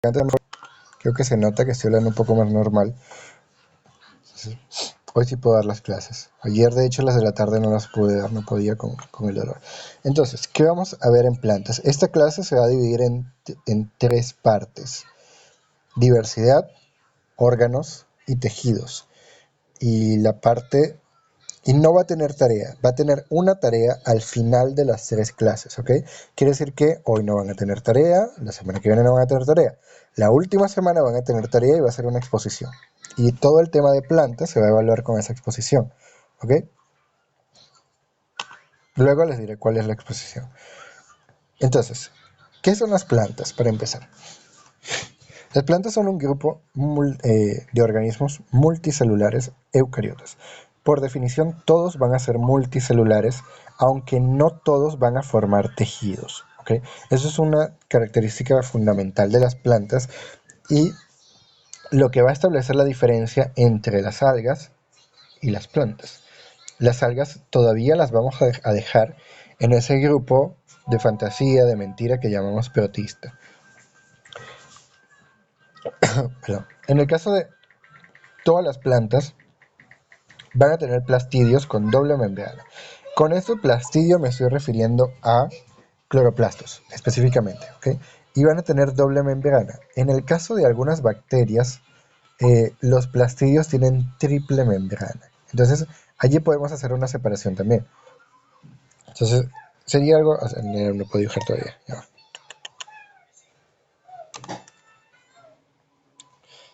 Creo que se nota que estoy hablando un poco más normal. Entonces, hoy sí puedo dar las clases. Ayer, de hecho, las de la tarde no las pude dar, no podía con el dolor. Entonces, ¿qué vamos a ver en plantas? Esta clase se va a dividir en tres partes: diversidad, órganos y tejidos. Y la parte y no va a tener tarea, va a tener una tarea al final de las tres clases, ¿ok? Quiere decir que hoy no van a tener tarea, la semana que viene no van a tener tarea, la última semana van a tener tarea y va a ser una exposición. Y todo el tema de plantas se va a evaluar con esa exposición, ¿ok? Luego les diré cuál es la exposición. Entonces, ¿qué son las plantas para empezar? Las plantas son un grupo de organismos multicelulares eucariotas. Por definición, todos van a ser multicelulares, aunque no todos van a formar tejidos, ¿ok? Eso es una característica fundamental de las plantas y lo que va a establecer la diferencia entre las algas y las plantas. Las algas todavía las vamos a dejar en ese grupo de fantasía, de mentira que llamamos protista. Perdón. En el caso de todas las plantas, van a tener plastidios con doble membrana. Con este plastidio me estoy refiriendo a cloroplastos, específicamente, ¿ok? Y van a tener doble membrana. En el caso de algunas bacterias, los plastidios tienen triple membrana. Entonces, allí podemos hacer una separación también. Entonces, sería algo... O sea, no puedo dibujar todavía. Ya.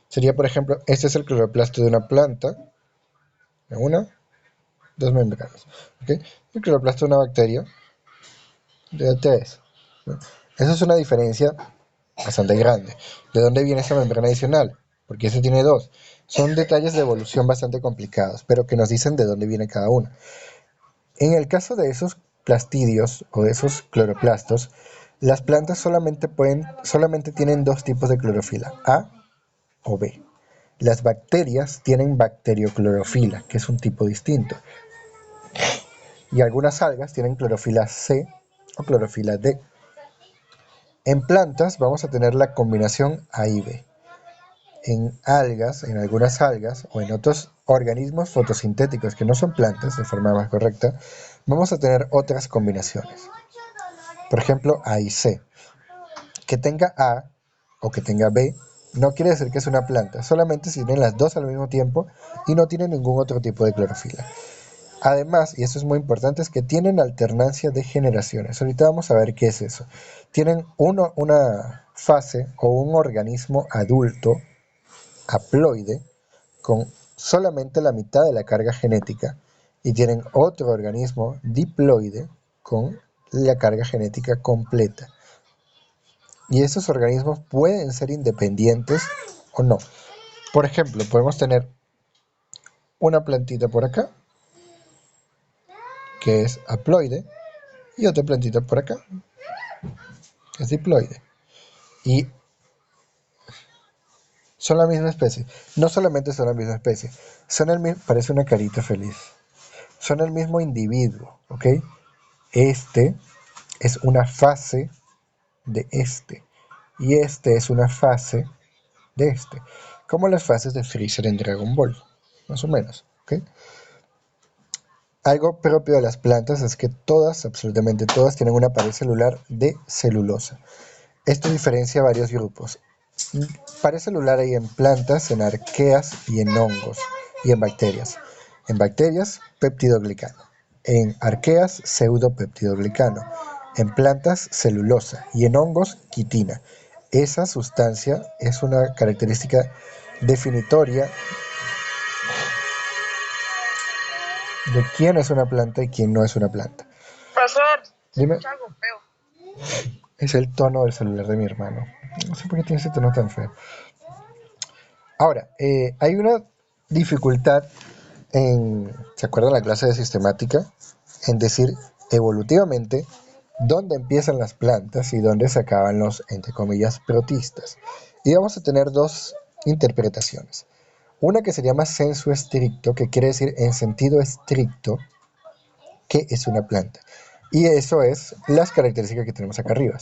Sería, por ejemplo, este es el cloroplasto de una planta. Una, dos membranas. ¿Okay? El cloroplasto de una bacteria de tres. ¿No? Eso es una diferencia bastante grande. ¿De dónde viene esa membrana adicional? Porque ese tiene dos. Son detalles de evolución bastante complicados, pero que nos dicen de dónde viene cada uno. En el caso de esos plastidios o de esos cloroplastos, las plantas solamente tienen dos tipos de clorofila, A o B. Las bacterias tienen bacterioclorofila, que es un tipo distinto. Y algunas algas tienen clorofila C o clorofila D. En plantas vamos a tener la combinación A y B. En algas, en algunas algas o en otros organismos fotosintéticos que no son plantas, de forma más correcta, vamos a tener otras combinaciones. Por ejemplo, A y C. Que tenga A o que tenga B no quiere decir que es una planta, solamente si tienen las dos al mismo tiempo y no tienen ningún otro tipo de clorofila. Además, y esto es muy importante, es que tienen alternancia de generaciones. Ahorita vamos a ver qué es eso. Tienen una fase o un organismo adulto haploide con solamente la mitad de la carga genética y tienen otro organismo diploide con la carga genética completa. Y esos organismos pueden ser independientes o no. Por ejemplo, podemos tener una plantita por acá, que es haploide, y otra plantita por acá, que es diploide. Y son la misma especie. No solamente son la misma especie, son el mismo, parece una carita feliz. Son el mismo individuo, ¿ok? Este es una fase de este. Y este es una fase de este. Como las fases de Freezer en Dragon Ball, más o menos, ¿ok? Algo propio de las plantas es que todas, absolutamente todas, tienen una pared celular de celulosa. Esto diferencia varios grupos. Pared celular hay en plantas, en arqueas y en hongos y en bacterias. En bacterias, peptidoglicano. En arqueas, pseudopeptidoglicano. En plantas, celulosa. Y en hongos, quitina. Esa sustancia es una característica definitoria de quién es una planta y quién no es una planta. Profesor, se Dime, escucha algo feo. es el tono del celular de mi hermano. No sé por qué tiene ese tono tan feo. Ahora, hay una dificultad ¿se acuerdan la clase de sistemática? En decir evolutivamente dónde empiezan las plantas y dónde se acaban los, entre comillas, protistas. Y vamos a tener dos interpretaciones. Una que se llama sensu estricto, que quiere decir en sentido estricto qué es una planta. Y eso es las características que tenemos acá arriba.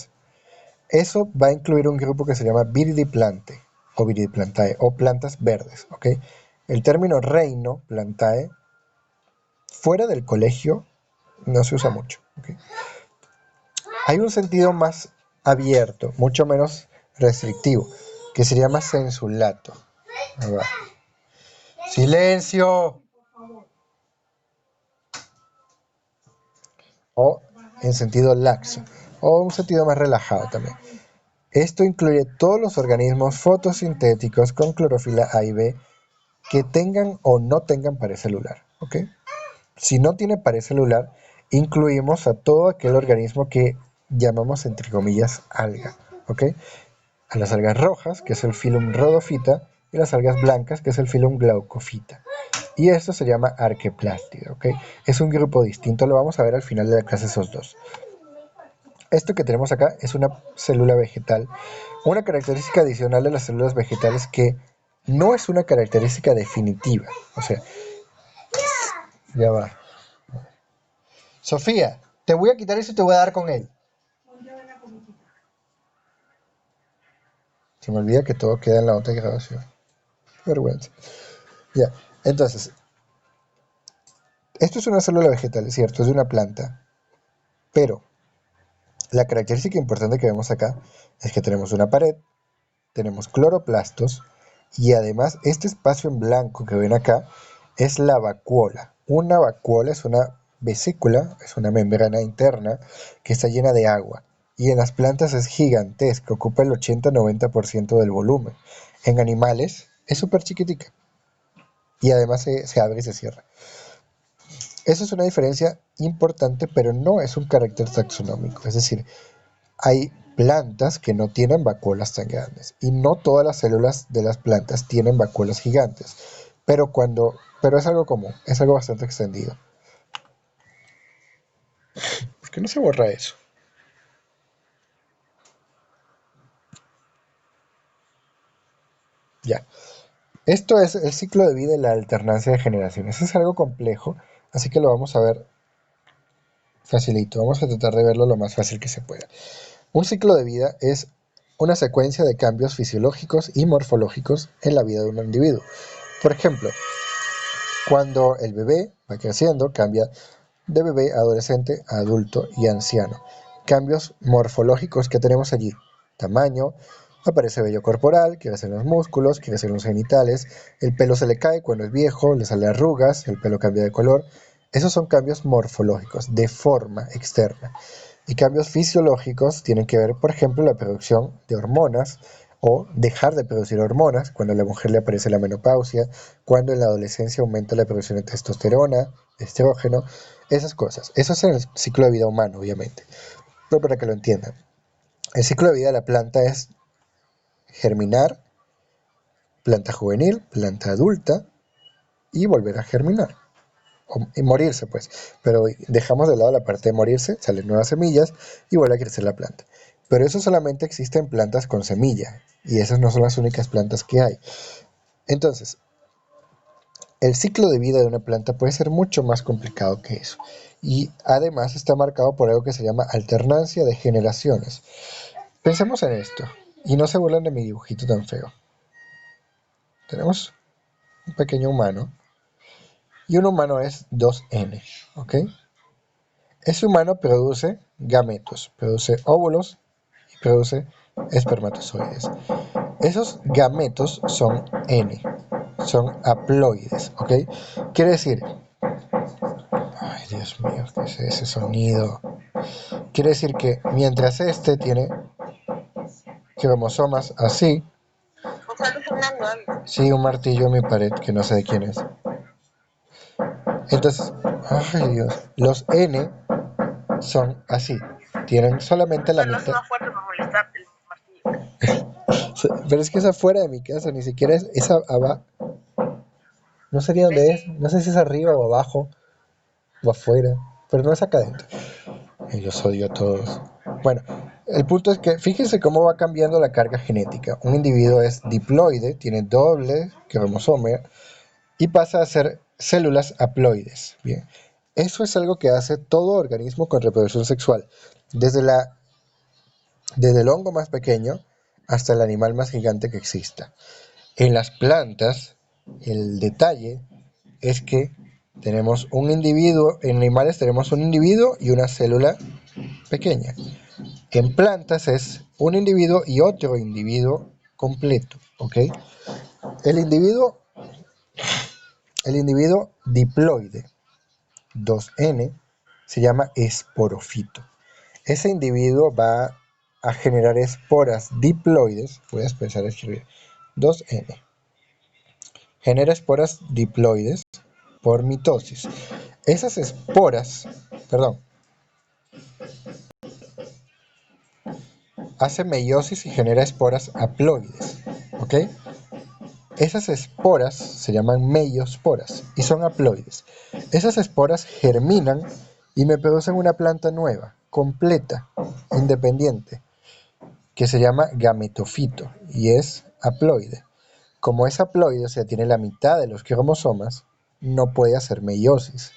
Eso va a incluir un grupo que se llama Viridiplantae o Viridiplantae o plantas verdes, ¿ok? El término reino, plantae, fuera del colegio no se usa mucho, ¿ok? Hay un sentido más abierto, mucho menos restrictivo, que sería más sensulato. Ahí va. ¡Silencio! O en sentido laxo, o un sentido más relajado también. Esto incluye todos los organismos fotosintéticos con clorofila A y B que tengan o no tengan pared celular, ¿ok? Si no tiene pared celular, incluimos a todo aquel organismo que llamamos entre comillas alga, ¿ok? A las algas rojas, que es el filum rhodophyta, y las algas blancas, que es el filum glaucophyta. Y esto se llama arqueplástida, ¿ok? Es un grupo distinto, lo vamos a ver al final de la clase esos dos. Esto que tenemos acá es una célula vegetal. Una característica adicional de las células vegetales que no es una característica definitiva. O sea, ya va. Sofía, te voy a quitar eso y te voy a dar con él. Se me olvida que todo queda en la otra grabación. Qué vergüenza. Ya, entonces, esto es una célula vegetal, es cierto, es de una planta. Pero la característica importante que vemos acá es que tenemos una pared, tenemos cloroplastos y además este espacio en blanco que ven acá es la vacuola. Una vacuola es una vesícula, es una membrana interna que está llena de agua y en las plantas es gigantesca, ocupa el 80-90% del volumen. En animales es súper chiquitica y además se abre y se cierra. Eso es una diferencia importante, pero no es un carácter taxonómico. Es decir, hay plantas que no tienen vacuolas tan grandes y no todas las células de las plantas tienen vacuolas gigantes, pero es algo común, es algo bastante extendido. ¿Por qué no se borra eso? Ya. Esto es el ciclo de vida y la alternancia de generaciones. Es algo complejo, así que lo vamos a ver facilito. Vamos a tratar de verlo lo más fácil que se pueda. Un ciclo de vida es una secuencia de cambios fisiológicos y morfológicos en la vida de un individuo. Por ejemplo, cuando el bebé va creciendo, cambia de bebé a adolescente a adulto y anciano. Cambios morfológicos que tenemos allí. Tamaño, aparece vello corporal, crecen los músculos, crecen los genitales, el pelo se le cae cuando es viejo, le salen arrugas, el pelo cambia de color. Esos son cambios morfológicos, de forma externa. Y cambios fisiológicos tienen que ver, por ejemplo, la producción de hormonas o dejar de producir hormonas cuando a la mujer le aparece la menopausia, cuando en la adolescencia aumenta la producción de testosterona, estrógeno, esas cosas. Eso es en el ciclo de vida humano, obviamente. Pero para que lo entiendan, el ciclo de vida de la planta es germinar, planta juvenil, planta adulta y volver a germinar. Y morirse, pues. Pero dejamos de lado la parte de morirse, salen nuevas semillas y vuelve a crecer la planta. Pero eso solamente existe en plantas con semilla y esas no son las únicas plantas que hay. Entonces, el ciclo de vida de una planta puede ser mucho más complicado que eso. Y además está marcado por algo que se llama alternancia de generaciones. Pensemos en esto y no se burlen de mi dibujito tan feo. Tenemos un pequeño humano y un humano es 2N, ¿ok? Ese humano produce gametos, produce óvulos y produce espermatozoides. Esos gametos son N, son haploides, ¿ok? Quiere decir, ay Dios mío, ¿qué es ese sonido? Quiere decir que mientras este tiene cromosomas así, sí, un martillo en mi pared que no sé de quién es. Entonces, ay Dios, los N son así, tienen solamente la mitad. Pero es que es afuera de mi casa, ni siquiera es abajo. No sería donde es, no sé si es arriba o abajo o afuera, pero no es acá adentro. Y los odio a todos. Bueno, el punto es que fíjense cómo va cambiando la carga genética. Un individuo es diploide, tiene doble cromosoma y pasa a ser células haploides. Bien, eso es algo que hace todo organismo con reproducción sexual. Desde la desde el hongo más pequeño hasta el animal más gigante que exista. En las plantas, el detalle es que tenemos un individuo, en animales tenemos un individuo y una célula pequeña. En plantas es un individuo y otro individuo completo, ¿ok? El individuo, el individuo diploide, 2N, se llama esporofito. Ese individuo va a generar esporas diploides, voy a empezar a escribir, 2N, genera esporas diploides por mitosis. Esas esporas, perdón, hace meiosis y genera esporas haploides, ¿ok? Esas esporas se llaman meiosporas y son haploides. Esas esporas germinan y me producen una planta nueva, completa, independiente, que se llama gametofito y es haploide. Como es haploide, o sea, tiene la mitad de los cromosomas, no puede hacer meiosis.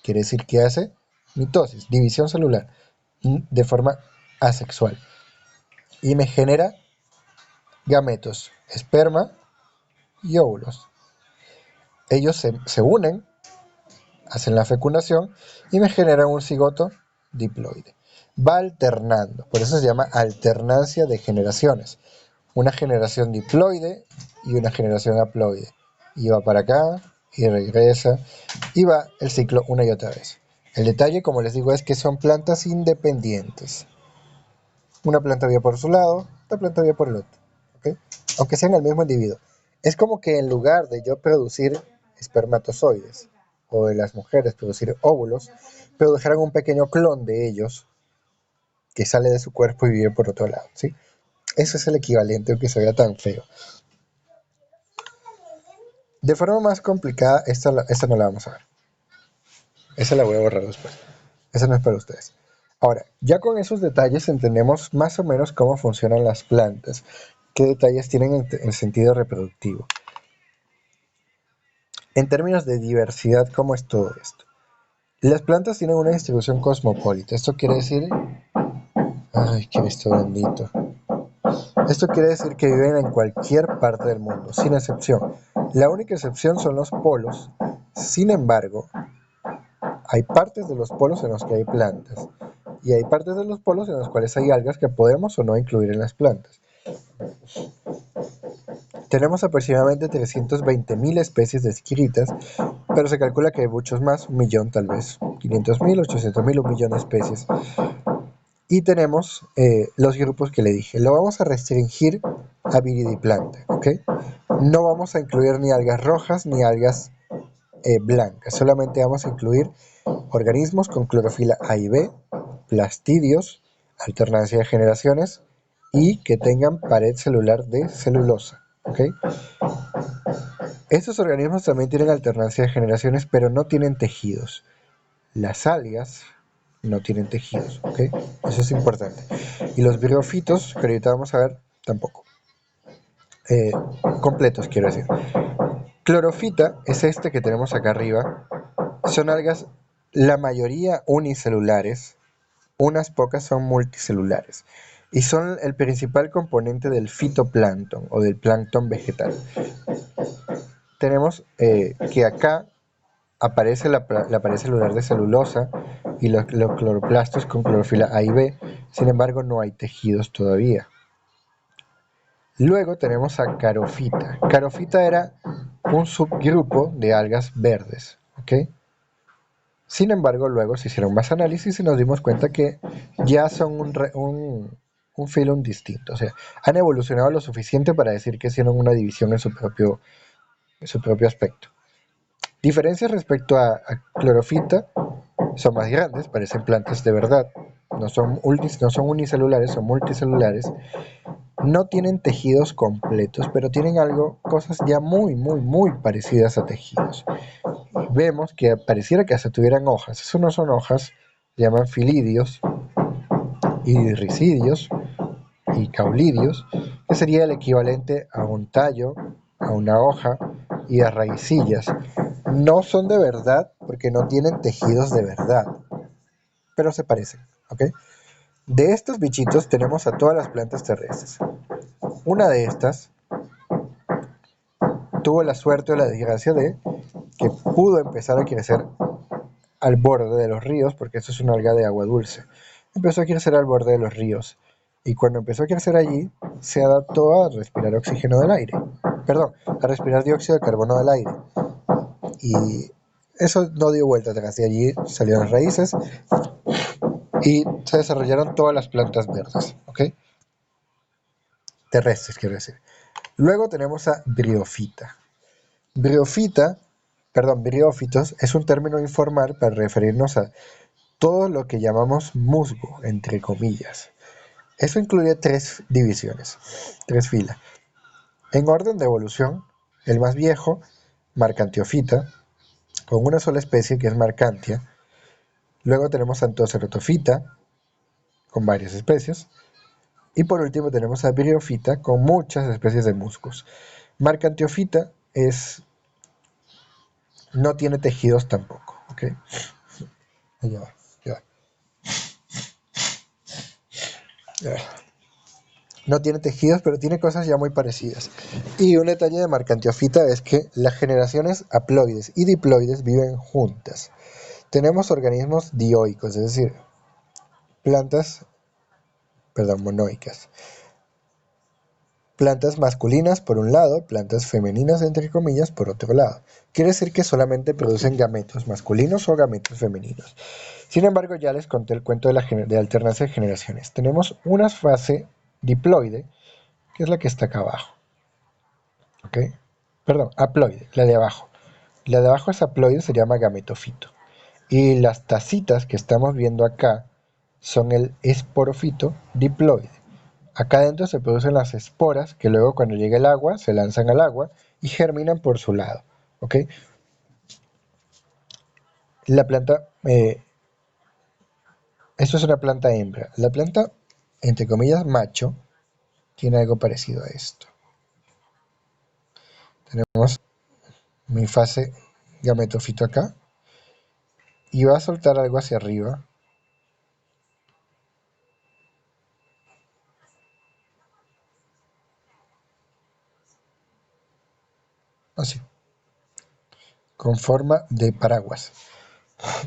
Quiere decir que hace mitosis, división celular, de forma asexual. Y me genera gametos, esperma y óvulos. Ellos se unen, hacen la fecundación y me generan un cigoto diploide. Va alternando, por eso se llama alternancia de generaciones. Una generación diploide y una generación haploide. Y va para acá y regresa y va el ciclo una y otra vez. El detalle, como les digo, es que son plantas independientes. Una planta vive por su lado, otra planta vive por el otro, ¿okay? Aunque sean el mismo individuo. Es como que en lugar de yo producir espermatozoides o de las mujeres producir óvulos, produjeran un pequeño clon de ellos que sale de su cuerpo y vive por otro lado, ¿sí? Ese es el equivalente, aunque se vea tan feo. De forma más complicada, esta no la vamos a ver. Esa la voy a borrar después. Esa no es para ustedes. Ahora, ya con esos detalles entendemos más o menos cómo funcionan las plantas, qué detalles tienen en sentido reproductivo. En términos de diversidad, ¿cómo es todo esto? Las plantas tienen una distribución cosmopolita. Esto quiere decir... Ay, Cristo bendito. Esto quiere decir que viven en cualquier parte del mundo, sin excepción. La única excepción son los polos. Sin embargo, hay partes de los polos en los que hay plantas y hay partes de los polos en los cuales hay algas que podemos o no incluir en las plantas. Tenemos aproximadamente 320.000 especies descritas, pero se calcula que hay muchos más, 1.000.000 tal vez, 500.000, 800.000, 1.000.000 de especies. Y tenemos los grupos que le dije. Lo vamos a restringir a viridiplanta, ¿ok? No vamos a incluir ni algas rojas ni algas blancas, solamente vamos a incluir organismos con clorofila A y B, plastidios, alternancia de generaciones y que tengan pared celular de celulosa, ¿ok? Estos organismos también tienen alternancia de generaciones, pero no tienen tejidos. Las algas no tienen tejidos, ¿ok? Eso es importante. Y los briófitos, que ahorita vamos a ver, tampoco. Completos, quiero decir. Clorofita es este que tenemos acá arriba. Son algas, la mayoría unicelulares, unas pocas son multicelulares. Y son el principal componente del fitoplancton o del plancton vegetal. Tenemos que acá aparece la pared celular de celulosa y los cloroplastos con clorofila A y B, sin embargo no hay tejidos todavía. Luego tenemos a carofita. Carofita era un subgrupo de algas verdes, ¿ok? Sin embargo, luego se hicieron más análisis y nos dimos cuenta que ya son un filum distinto, o sea, han evolucionado lo suficiente para decir que hicieron una división en su propio aspecto. Diferencias respecto a clorofita: son más grandes, parecen plantas de verdad, no son unicelulares, son multicelulares, no tienen tejidos completos, pero tienen cosas ya muy, muy, muy parecidas a tejidos. Vemos que pareciera que hasta tuvieran hojas. Eso no son hojas, se llaman filidios, y ricidios, y caulidios, que sería el equivalente a un tallo, a una hoja y a raicillas. No son de verdad porque no tienen tejidos de verdad, pero se parecen, ¿ok? De estos bichitos tenemos a todas las plantas terrestres. Una de estas tuvo la suerte o la desgracia de que pudo empezar a crecer al borde de los ríos, porque esto es una alga de agua dulce. Empezó a crecer al borde de los ríos. Y cuando empezó a crecer allí, se adaptó a respirar oxígeno del aire. Perdón, a respirar dióxido de carbono del aire. Y eso no dio vuelta atrás. De allí salieron raíces y se desarrollaron todas las plantas verdes, ¿ok? Terrestres, quiero decir. Luego tenemos a briofita. Briofita, perdón, briófitos es un término informal para referirnos a todo lo que llamamos musgo, entre comillas. Eso incluye tres divisiones, tres filas. En orden de evolución, el más viejo, Marcantiofita, con una sola especie que es Marcantia. Luego tenemos Antocerotofita, con varias especies. Y por último tenemos a Briofita, con muchas especies de musgos. Marcantiofita no tiene tejidos tampoco, ¿ok? Allá va, ya. Ya. No tiene tejidos, pero tiene cosas ya muy parecidas. Y un detalle de Marcantiofita es que las generaciones haploides y diploides viven juntas. Tenemos organismos dioicos, es decir, plantas, perdón, monoicas. Plantas masculinas por un lado, plantas femeninas entre comillas por otro lado. Quiere decir que solamente producen gametos masculinos o gametos femeninos. Sin embargo, ya les conté el cuento de alternancia de generaciones. Tenemos una fase diploide, que es la que está acá abajo. ¿Ok? Perdón, haploide, la de abajo. La de abajo es haploide, se llama gametofito. Y las tacitas que estamos viendo acá son el esporofito diploide. Acá adentro se producen las esporas que luego cuando llega el agua se lanzan al agua y germinan por su lado. ¿Ok? La planta, esto es una planta hembra. La planta, entre comillas, macho, tiene algo parecido a esto. Tenemos mi fase gametofito acá y va a soltar algo hacia arriba. Así, con forma de paraguas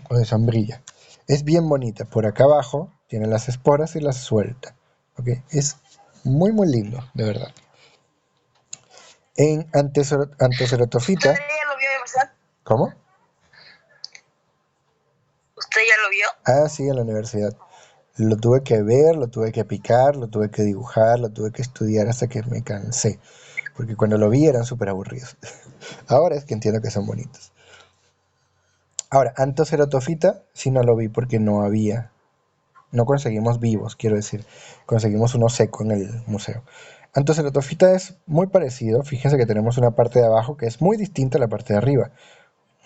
o de sombrilla. Es bien bonita. Por acá abajo tiene las esporas y las suelta. ¿Ok? Es muy muy lindo, de verdad. En Antocerotofita. ¿Usted ya lo vio, Emerson? ¿Cómo? ¿Usted ya lo vio? Ah, sí, en la universidad. Lo tuve que ver, lo tuve que picar, lo tuve que dibujar, lo tuve que estudiar hasta que me cansé. Porque cuando lo vi eran súper aburridos. Ahora es que entiendo que son bonitos. Ahora, Antocerotofita sí no lo vi porque no había. No conseguimos vivos, quiero decir. Conseguimos uno seco en el museo. Antocerotofita es muy parecido. Fíjense que tenemos una parte de abajo que es muy distinta a la parte de arriba.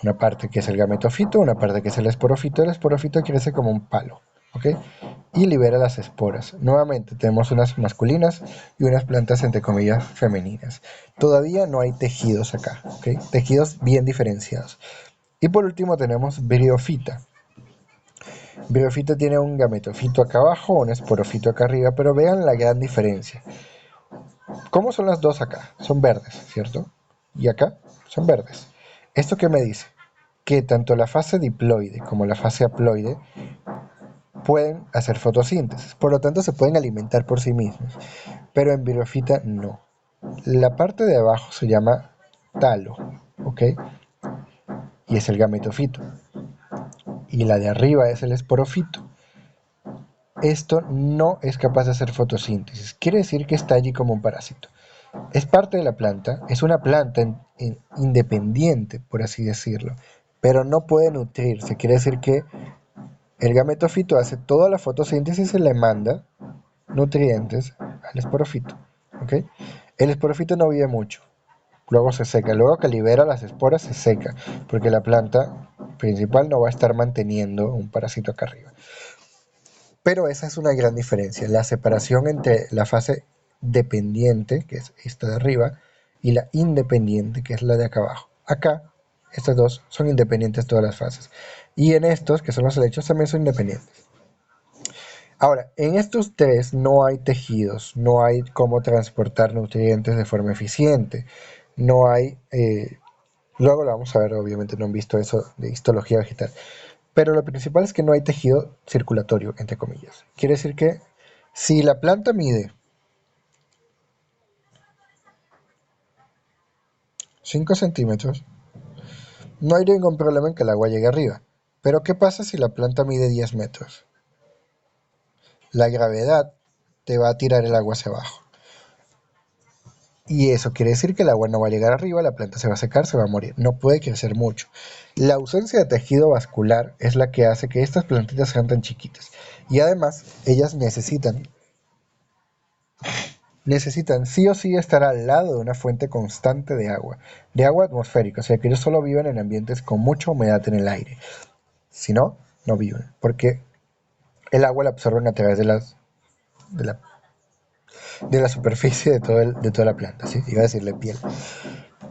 Una parte que es el gametofito, una parte que es el esporofito. El esporofito crece como un palo, ¿ok? Y libera las esporas. Nuevamente tenemos unas masculinas y unas plantas entre comillas femeninas. Todavía no hay tejidos acá, ¿ok? Tejidos bien diferenciados. Y por último tenemos briofita. Briofita tiene un gametofito acá abajo, un esporofito acá arriba, pero vean la gran diferencia. ¿Cómo son las dos acá? Son verdes, ¿cierto? Y acá son verdes. ¿Esto qué me dice? Que tanto la fase diploide como la fase haploide pueden hacer fotosíntesis, por lo tanto se pueden alimentar por sí mismos, pero en briofita no. La parte de abajo se llama talo, ¿ok? Y es el gametofito. Y la de arriba es el esporofito. Esto no es capaz de hacer fotosíntesis, quiere decir que está allí como un parásito. Es parte de la planta, es una planta independiente, por así decirlo, pero no puede nutrirse, quiere decir que el gametofito hace toda la fotosíntesis y le manda nutrientes al esporofito. ¿Ok? El esporofito no vive mucho, luego se seca, luego que libera las esporas se seca, porque la planta principal no va a estar manteniendo un parásito acá arriba. Pero esa es una gran diferencia, la separación entre la fase dependiente, que es esta de arriba, y la independiente, que es la de acá abajo. Acá, estas dos son independientes todas las fases. Y en estos, que son los helechos, también son independientes. Ahora, en estos tres no hay tejidos, no hay cómo transportar nutrientes de forma eficiente, no hay, luego lo vamos a ver, obviamente no han visto eso de histología vegetal, pero lo principal es que no hay tejido circulatorio, entre comillas. Quiere decir que si la planta mide 5 centímetros, no hay ningún problema en que el agua llegue arriba. Pero ¿qué pasa si la planta mide 10 metros? La gravedad te va a tirar el agua hacia abajo. Y eso quiere decir que el agua no va a llegar arriba, la planta se va a secar, se va a morir, no puede crecer mucho. La ausencia de tejido vascular es la que hace que estas plantitas sean tan chiquitas. Y además, ellas necesitan sí o sí estar al lado de una fuente constante de agua atmosférica, o sea que ellos solo viven en ambientes con mucha humedad en el aire. Si no, no viven, porque el agua la absorben a través de la, de la superficie de toda la planta, ¿sí? Iba a decirle piel.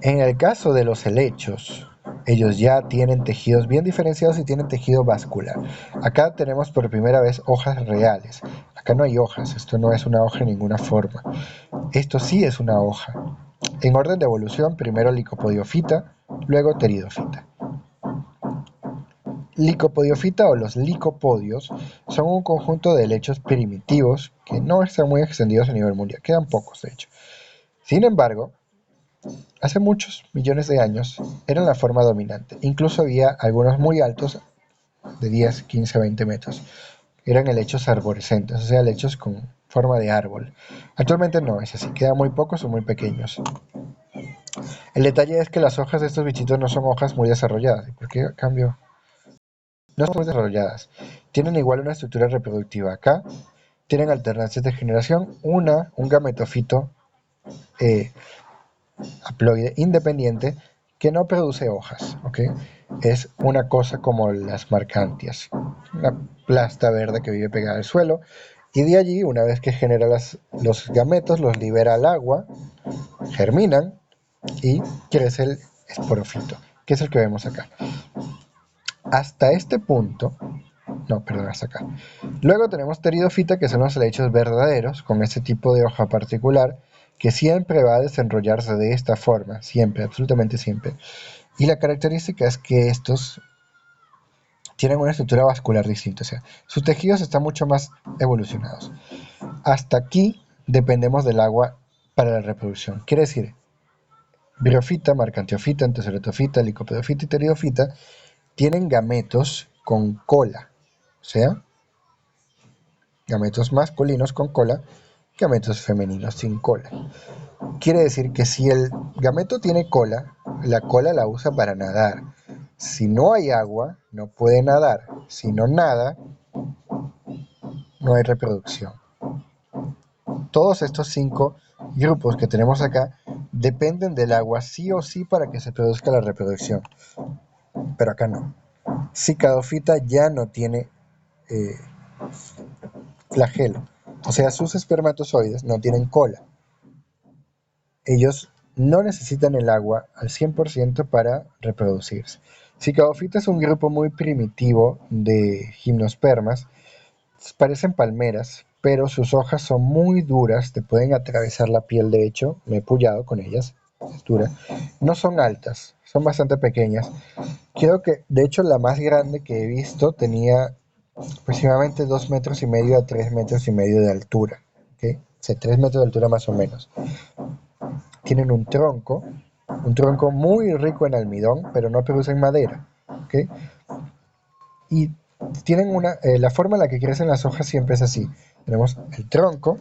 En el caso de los helechos, ellos ya tienen tejidos bien diferenciados y tienen tejido vascular. Acá tenemos por primera vez hojas reales. Acá no hay hojas, esto no es una hoja en ninguna forma. Esto sí es una hoja. En orden de evolución, primero licopodiofita, luego pteridofita. Licopodiofita o los licopodios son un conjunto de helechos primitivos que no están muy extendidos a nivel mundial, quedan pocos de hecho. Sin embargo, hace muchos millones de años eran la forma dominante, incluso había algunos muy altos de 10, 15, 20 metros. Eran helechos arborescentes, o sea, helechos con forma de árbol. Actualmente no es así, quedan muy pocos o muy pequeños. El detalle es que las hojas de estos bichitos no son hojas muy desarrolladas. ¿Y por qué a cambio? No son muy desarrolladas. Tienen igual una estructura reproductiva. Acá tienen alternancias de generación, un gametofito eh, haploide independiente que no produce hojas, ¿ok? Es una cosa como las marcantias, una plasta verde que vive pegada al suelo, y de allí, una vez que genera los gametos, los libera al agua, germinan y crece el esporofito, que es el que vemos acá. Hasta este punto, no, perdón, hasta acá. Luego tenemos pteridofita, que son los helechos verdaderos, con este tipo de hoja particular, que siempre va a desenrollarse de esta forma, siempre, absolutamente siempre. Y la característica es que estos tienen una estructura vascular distinta, o sea, sus tejidos están mucho más evolucionados. Hasta aquí dependemos del agua para la reproducción. Quiere decir, briofita, marcantiofita, enteroceratofita, licopedofita y pteridofita tienen gametos con cola, o sea, gametos masculinos con cola, gametos femeninos sin cola. Quiere decir que si el gameto tiene cola, la cola la usa para nadar. Si no hay agua, no puede nadar. Si no nada, no hay reproducción. Todos estos 5 grupos que tenemos acá dependen del agua sí o sí para que se produzca la reproducción. Pero acá no. Cicadofita ya no tiene eh, flagelo. O sea, sus espermatozoides no tienen cola. Ellos no necesitan el agua al 100% para reproducirse. Cicadofita es un grupo muy primitivo de gimnospermas. Parecen palmeras, pero sus hojas son muy duras, te pueden atravesar la piel, de hecho, me he pullado con ellas, es dura. No son altas, son bastante pequeñas. Creo que, de hecho, la más grande que he visto tenía aproximadamente 2 metros y medio a 3 metros y medio de altura, ¿okay? O sea, 3 metros de altura más o menos. Tienen un tronco muy rico en almidón, pero no producen madera, ¿okay? Y tienen la forma en la que crecen las hojas siempre es así. Tenemos el tronco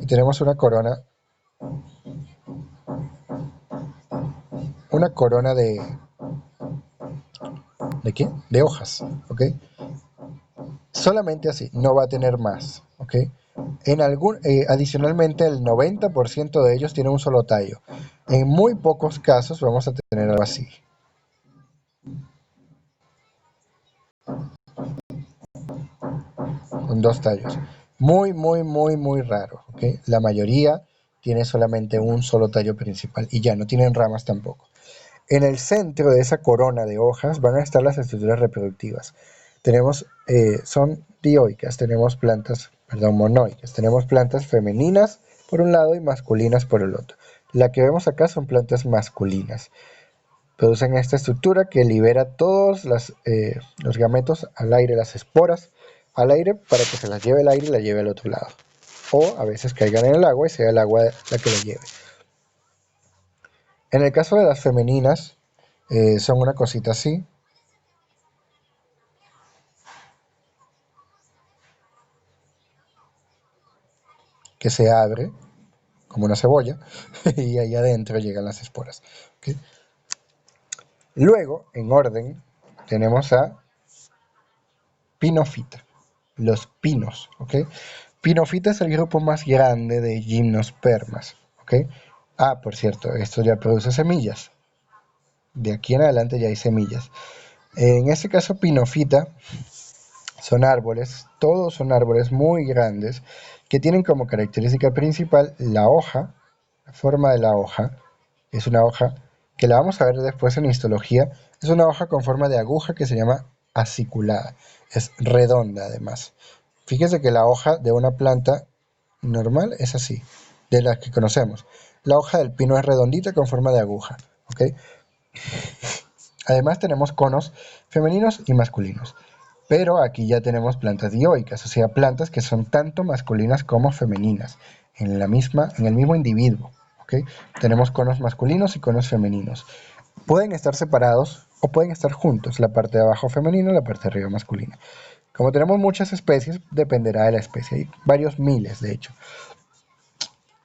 y tenemos una corona ¿de qué? De hojas, ¿ok? Solamente así, no va a tener más, ¿ok? Adicionalmente, el 90% de ellos tienen un solo tallo. En muy pocos casos vamos a tener algo así. Con 2 tallos. Muy, muy, muy, muy raro, ¿ok? La mayoría tiene solamente un solo tallo principal y ya no tienen ramas tampoco. En el centro de esa corona de hojas van a estar las estructuras reproductivas. son dioicas, monoicas. Tenemos plantas femeninas por un lado y masculinas por el otro. La que vemos acá son plantas masculinas. Producen esta estructura que libera todos los gametos al aire, las esporas al aire para que se las lleve el aire y la lleve al otro lado. O a veces caigan en el agua y sea el agua la que la lleve. En el caso de las femeninas, son una cosita así, que se abre como una cebolla y ahí adentro llegan las esporas. ¿Okay? Luego, en orden, tenemos a Pinofita, los pinos. ¿Okay? Pinofita es el grupo más grande de gimnospermas. ¿Okay? Ah, por cierto, esto ya produce semillas. De aquí en adelante ya hay semillas. En este caso, Pinofita son árboles, todos son árboles muy grandes que tienen como característica principal la hoja, la forma de la hoja. Es una hoja que la vamos a ver después en histología. Es una hoja con forma de aguja que se llama aciculada. Es redonda además. Fíjese que la hoja de una planta normal es así, de las que conocemos. La hoja del pino es redondita con forma de aguja. ¿Okay? Además tenemos conos femeninos y masculinos. Pero aquí ya tenemos plantas dioicas, o sea, plantas que son tanto masculinas como femeninas en el mismo individuo. ¿Okay? Tenemos conos masculinos y conos femeninos. Pueden estar separados o pueden estar juntos, la parte de abajo femenina y la parte de arriba masculina. Como tenemos muchas especies, dependerá de la especie. Hay varios miles, de hecho.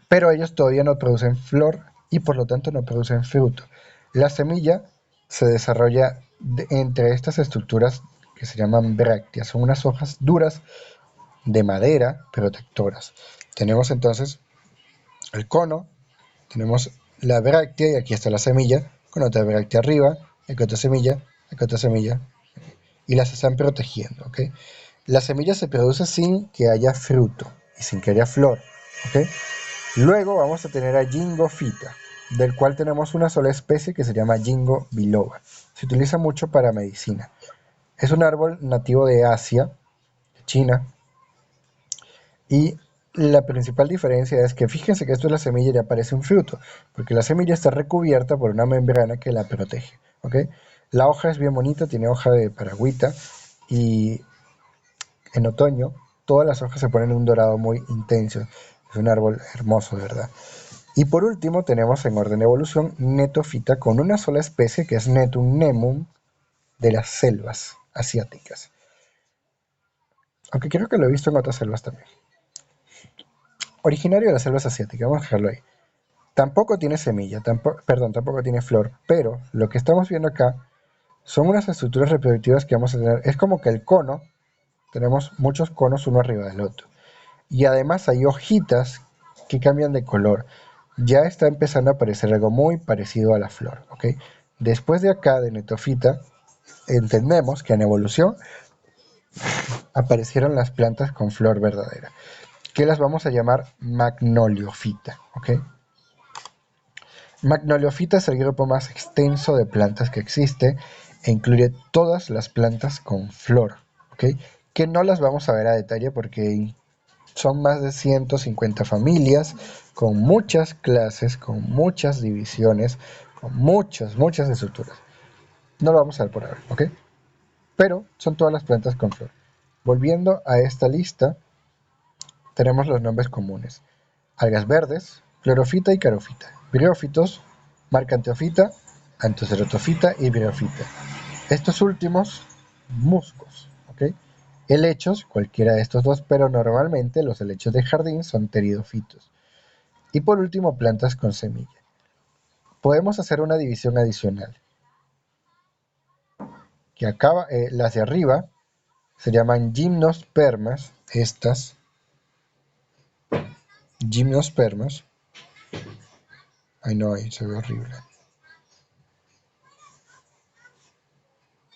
Pero ellos todavía no producen flor y por lo tanto no producen fruto. La semilla se desarrolla entre estas estructuras que se llaman brácteas. Son unas hojas duras de madera protectoras. Tenemos entonces el cono, tenemos la bráctea y aquí está la semilla, con otra bráctea arriba, aquí otra semilla, y las están protegiendo. ¿Okay? La semilla se produce sin que haya fruto y sin que haya flor. ¿Okay? Luego vamos a tener a Ginkgo fita, del cual tenemos una sola especie que se llama Ginkgo biloba. Se utiliza mucho para medicina. Es un árbol nativo de Asia, de China, y la principal diferencia es que fíjense que esto es la semilla y ya aparece un fruto, porque la semilla está recubierta por una membrana que la protege. ¿Okay? La hoja es bien bonita, tiene hoja de paragüita y en otoño todas las hojas se ponen un dorado muy intenso. Es un árbol hermoso, de verdad. Y por último tenemos en orden de evolución Netofita con una sola especie que es Netum nemum de las selvas asiáticas. Aunque creo que lo he visto en otras selvas también. Originario de las selvas asiáticas, vamos a dejarlo ahí. Tampoco tiene semilla, tampoco tiene flor, pero lo que estamos viendo acá son unas estructuras reproductivas que vamos a tener. Es como que el cono, tenemos muchos conos uno arriba del otro. Y además hay hojitas que cambian de color. Ya está empezando a aparecer algo muy parecido a la flor. ¿Okay? Después de acá, de Netofita, entendemos que en evolución aparecieron las plantas con flor verdadera, que las vamos a llamar Magnoliofita. ¿Okay? Magnoliofita es el grupo más extenso de plantas que existe e incluye todas las plantas con flor. ¿Okay? Que no las vamos a ver a detalle porque son más de 150 familias, con muchas clases, con muchas divisiones, con muchas estructuras. No lo vamos a ver por ahora, ¿ok? Pero son todas las plantas con flor. Volviendo a esta lista, tenemos los nombres comunes. Algas verdes, clorofita y carofita. Briófitos, marcanteofita, antocerotofita y briófita. Estos últimos, musgos, ¿ok? Helechos, cualquiera de estos dos, pero normalmente los helechos de jardín son pteridofitos. Y por último, plantas con semilla. Podemos hacer una división adicional, que acaba, las de arriba se llaman gimnospermas, estas gimnospermas. Ay no, ahí se ve horrible.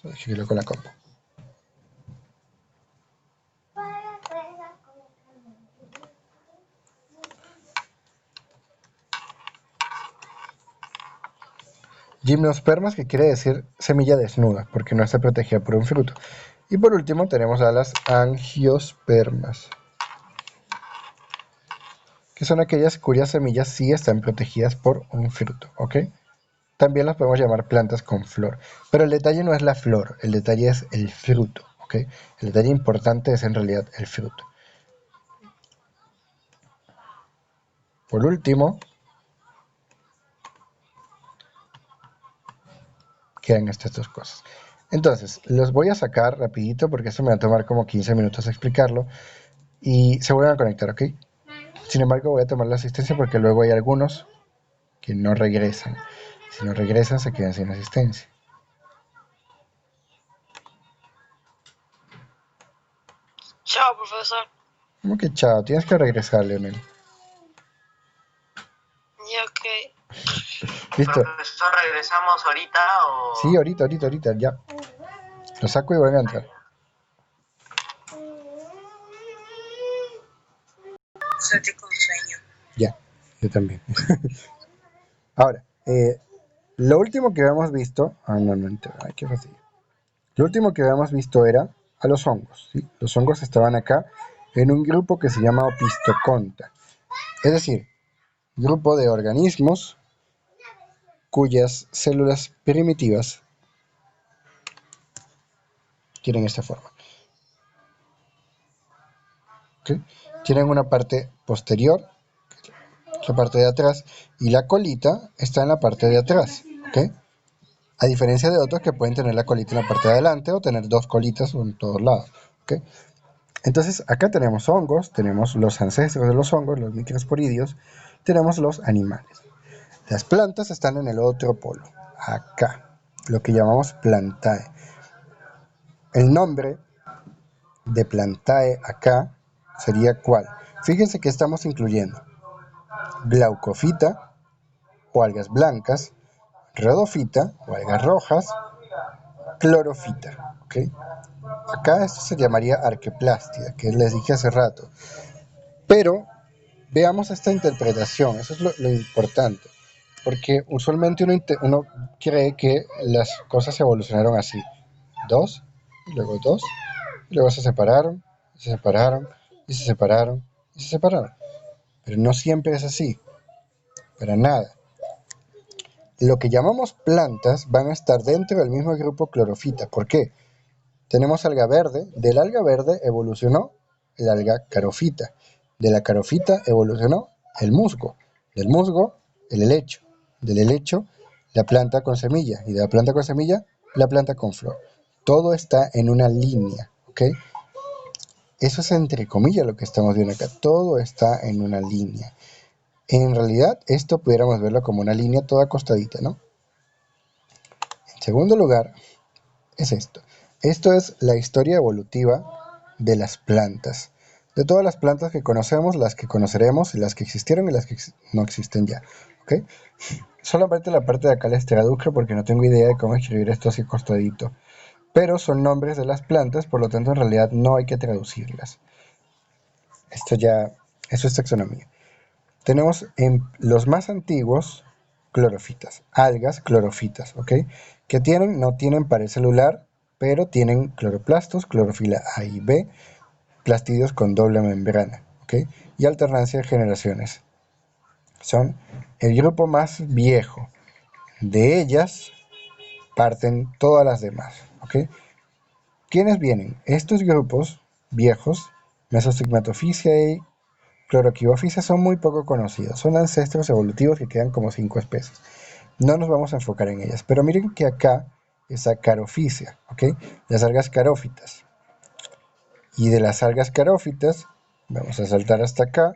Déjalo con la compu. Gimnospermas, que quiere decir semilla desnuda, porque no está protegida por un fruto. Y por último tenemos a las angiospermas, que son aquellas cuyas semillas sí están protegidas por un fruto, ¿ok? También las podemos llamar plantas con flor, pero el detalle no es la flor, el detalle es el fruto, ¿ok? El detalle importante es en realidad el fruto. Por último, quedan estas dos cosas. Entonces, los voy a sacar rapidito porque esto me va a tomar como 15 minutos explicarlo y se vuelven a conectar, ¿ok? Sin embargo, voy a tomar la asistencia porque luego hay algunos que no regresan. Si no regresan, se quedan sin asistencia. Chao, profesor. ¿Cómo que chao? Tienes que regresar, Leonel. Ya, ok. Listo. Profesor, ¿regresamos ahorita o...? Sí, ahorita, ya. Lo saco y vuelven a entrar. Estoy con sueño. Ya, yo también. Ahora, lo último que habíamos visto... no, ay, qué fastidio. Lo último que habíamos visto era a los hongos, ¿sí? Los hongos estaban acá en un grupo que se llama Opistoconta. Es decir, grupo de organismos cuyas células primitivas tienen esta forma. ¿Okay? Tienen una parte posterior, la parte de atrás, y la colita está en la parte de atrás. ¿Okay? A diferencia de otros que pueden tener la colita en la parte de adelante o tener dos colitas en todos lados. ¿Okay? Entonces acá tenemos hongos, tenemos los ancestros de los hongos, los microsporidios, tenemos los animales. Las plantas están en el otro polo, acá, lo que llamamos plantae. El nombre de plantae acá sería ¿cuál? Fíjense que estamos incluyendo glaucofita o algas blancas, rhodofita o algas rojas, clorofita. ¿Okay? Acá esto se llamaría arqueplástida, que les dije hace rato. Pero veamos esta interpretación, eso es lo importante, porque usualmente uno cree que las cosas evolucionaron así, dos, y luego dos, y luego se separaron, y se separaron, y se separaron, y se separaron. Pero no siempre es así, para nada. Lo que llamamos plantas van a estar dentro del mismo grupo clorofita. ¿Por qué? Tenemos alga verde, del alga verde evolucionó el alga carofita, de la carofita evolucionó el musgo, del musgo el helecho, del helecho la planta con semilla y de la planta con semilla la planta con flor. Todo está en una línea, ¿ok? Eso es entre comillas lo que estamos viendo acá, todo está en una línea. En realidad esto pudiéramos verlo como una línea toda acostadita, ¿no? En segundo lugar es esto. Esto es la historia evolutiva de las plantas. De todas las plantas que conocemos, las que conoceremos, y las que existieron y las que no existen ya. ¿Okay? Solamente la parte de acá les traduzco porque no tengo idea de cómo escribir esto así costadito. Pero son nombres de las plantas, por lo tanto en realidad no hay que traducirlas. Eso es taxonomía. Tenemos en los más antiguos clorofitas, algas clorofitas, ¿ok? Que no tienen pared celular, pero tienen cloroplastos, clorofila A y B, plastidios con doble membrana, ¿ok? Y alternancia de generaciones. Son el grupo más viejo. De ellas parten todas las demás, ¿ok? ¿Quiénes vienen? Estos grupos viejos, Mesostigmatophyceae, Chloroquibophyceae, son muy poco conocidos. Son ancestros evolutivos que quedan como 5 especies. No nos vamos a enfocar en ellas, pero miren que acá está Carophycea, ¿ok? Las algas carófitas. Y de las algas carófitas, vamos a saltar hasta acá,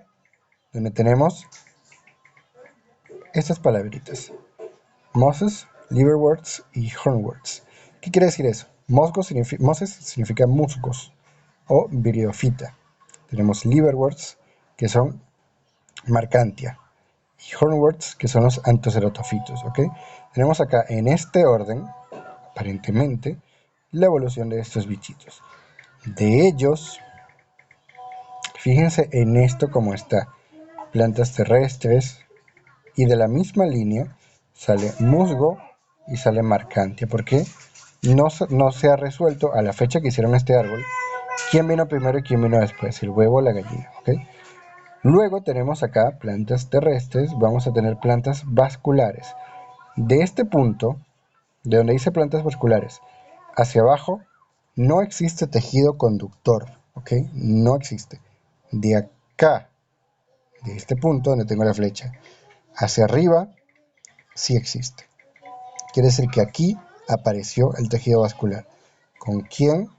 donde tenemos estas palabritas. Mosses, liverworts y hornworts. ¿Qué quiere decir eso? Mosses significa musgos o viriofita. Tenemos liverworts, que son marcantia, y hornworts, que son los antoceratofitos, ¿ok? Tenemos acá en este orden, aparentemente, la evolución de estos bichitos. De ellos, fíjense en esto como está, plantas terrestres, y de la misma línea sale musgo y sale marcantia. ¿Por qué? no se ha resuelto a la fecha que hicieron este árbol quién vino primero y quién vino después, el huevo o la gallina, ¿ok? Luego tenemos acá plantas terrestres, vamos a tener plantas vasculares. De este punto, de donde dice plantas vasculares, hacia abajo, no existe tejido conductor, ¿ok? No existe. De acá, de este punto donde tengo la flecha, hacia arriba, sí existe. Quiere decir que aquí apareció el tejido vascular. ¿Con quién?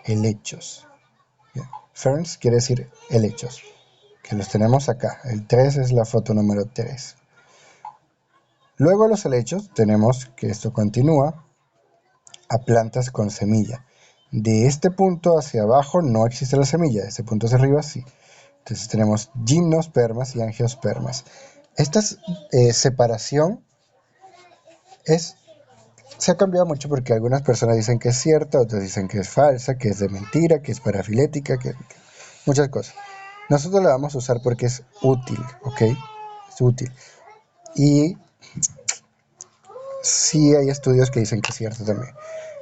Helechos. Ferns quiere decir helechos, que los tenemos acá. El 3 es la foto número 3. Luego los helechos tenemos que esto continúa a plantas con semilla. De este punto hacia abajo no existe la semilla, de este punto hacia arriba sí. Entonces tenemos gimnospermas y angiospermas. Esta separación se ha cambiado mucho porque algunas personas dicen que es cierta, otras dicen que es falsa, que es de mentira, que es parafilética, que muchas cosas. Nosotros la vamos a usar porque es útil, ¿ok? Es útil. Y sí hay estudios que dicen que es cierto también.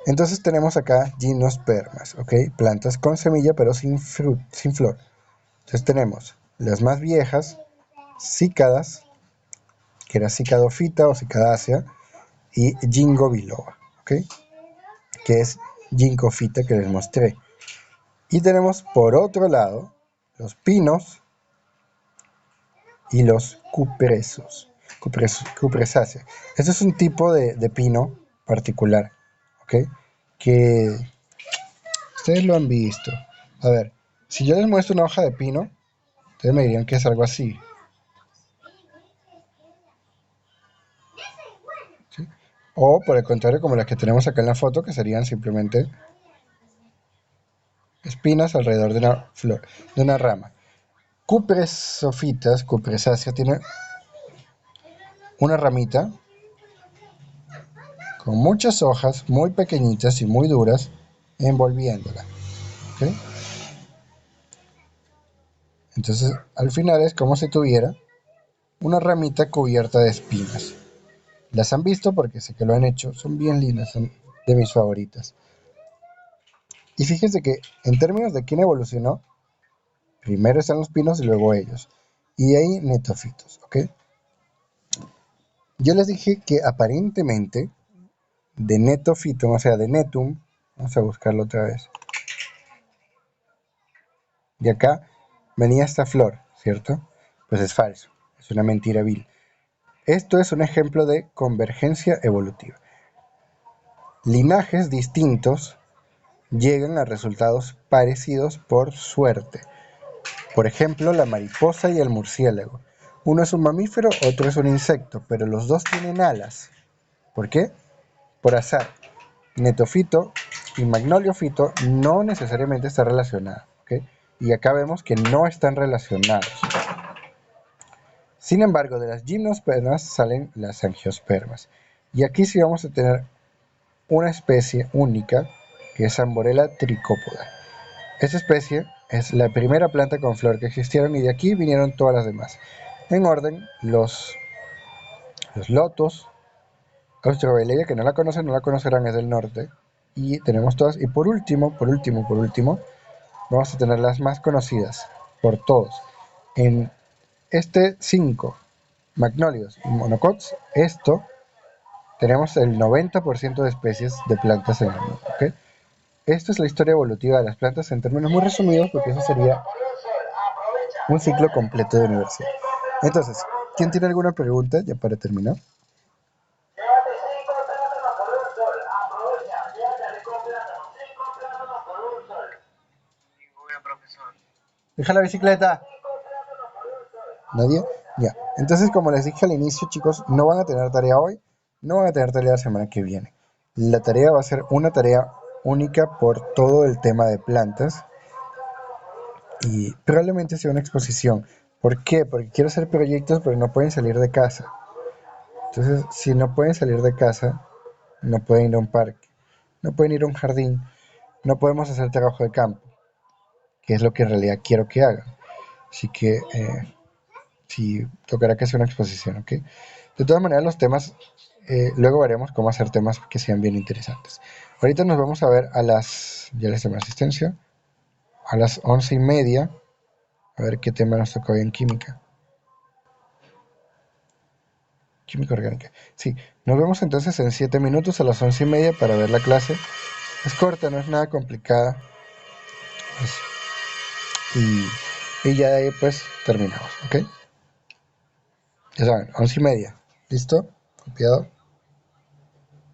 Entonces tenemos acá gimnospermas, ¿ok? Plantas con semilla pero sin flor. Entonces tenemos las más viejas, cícadas, que era cicadofita o cicadácea, y ginkgo biloba, ¿ok? Que es ginkgofita que les mostré. Y tenemos por otro lado los pinos y los cupresáceas. Este es un tipo de pino particular, ¿ok? Que ustedes lo han visto. A ver, si yo les muestro una hoja de pino, ustedes me dirían que es algo así, ¿sí? O por el contrario, como las que tenemos acá en la foto, que serían simplemente espinas alrededor de una flor, de una rama. Cupresácea, tiene una ramita con muchas hojas muy pequeñitas y muy duras envolviéndola, ¿ok? Entonces al final es como si tuviera una ramita cubierta de espinas. Las han visto porque sé que lo han hecho, son bien lindas, son de mis favoritas. Y fíjense que en términos de quién evolucionó, primero están los pinos y luego ellos. Y ahí netofitos, ¿ok? Yo les dije que aparentemente de netofito, o sea de netum, vamos a buscarlo otra vez. De acá venía esta flor, ¿cierto? Pues es falso, es una mentira vil. Esto es un ejemplo de convergencia evolutiva. Linajes distintos llegan a resultados parecidos por suerte. Por ejemplo, la mariposa y el murciélago. Uno es un mamífero, otro es un insecto, pero los dos tienen alas. ¿Por qué? Por azar. Netofito y magnoliofito no necesariamente están relacionados, ¿ok? Y acá vemos que no están relacionados. Sin embargo, de las gimnospermas salen las angiospermas. Y aquí sí vamos a tener una especie única, que es Amborella tricópoda. Esta especie es la primera planta con flor que existieron y de aquí vinieron todas las demás. En orden, los lotos, Austrorelleia, que no la conocen, no la conocerán, es del norte. Y tenemos todas. Y por último, vamos a tener las más conocidas por todos. En este 5, Magnolios y Monocots, esto tenemos el 90% de especies de plantas en el mundo, ¿ok? Esto es la historia evolutiva de las plantas en términos muy resumidos, porque eso sería un ciclo completo de universidad. Entonces, ¿quién tiene alguna pregunta ya para terminar? Ninguna, profesor. Deja la bicicleta. ¿Nadie? Ya. Entonces, como les dije al inicio, chicos, no van a tener tarea hoy, no van a tener tarea la semana que viene. La tarea va a ser una tarea única por todo el tema de plantas y probablemente sea una exposición. ¿Por qué? Porque quiero hacer proyectos, pero no pueden salir de casa. Entonces, si no pueden salir de casa, no pueden ir a un parque, no pueden ir a un jardín, no podemos hacer trabajo de campo, que es lo que en realidad quiero que hagan. Así que sí, tocará que hacer una exposición, ¿ok? De todas maneras, los temas, luego veremos cómo hacer temas que sean bien interesantes. Ahorita nos vamos a ver a las, ya les tomé asistencia, a las 11:30, a ver qué tema nos tocó hoy en química. Química orgánica. Sí, nos vemos entonces en 7 minutos a las 11:30 para ver la clase. Es corta, no es nada complicada. Pues, y ya de ahí pues terminamos, ¿ok? Ya saben, 11:30. ¿Listo? Copiado.